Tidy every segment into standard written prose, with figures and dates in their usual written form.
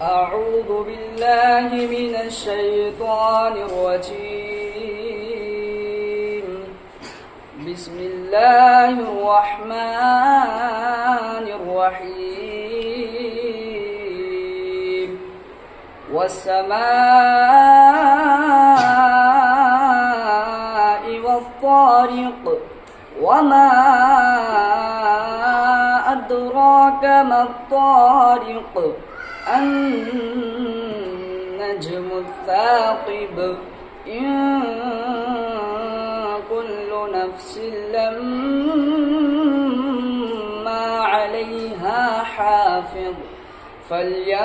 أعوذ بالله من الشيطان الرجيم. بسم الله الرحمن الرحيم. والسماء والطارق وما أدراك ما الطارق النجم الثاقب إن كل نفس لما عليها حافظ فلينظر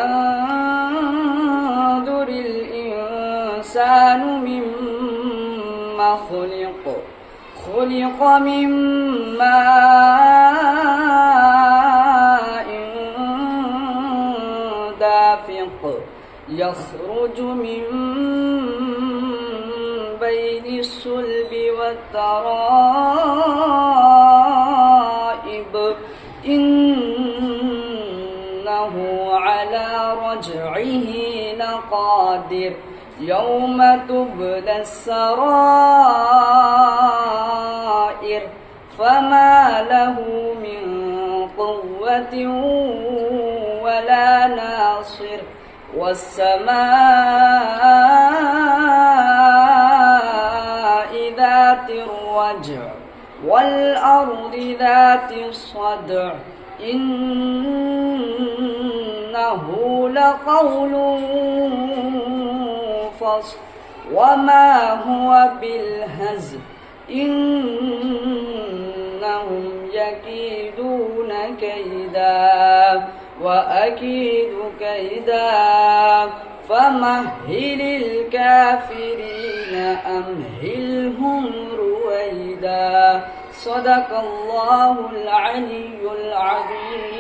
الإنسان مما خلق من ماء دافق يخرج من بين الصلب والترائب إنه على رجعه لقادر يوم تبلى السرائر فما له من قوة ولا ناصر والسماء ذات الرجع والأرض ذات الصدع إنه لقول فصل وما هو بالهزل إنهم يكيدون كيدا وأكيد كيدا فمهل الكافرين أمهلهم رويدا. صدق الله العلي العظيم.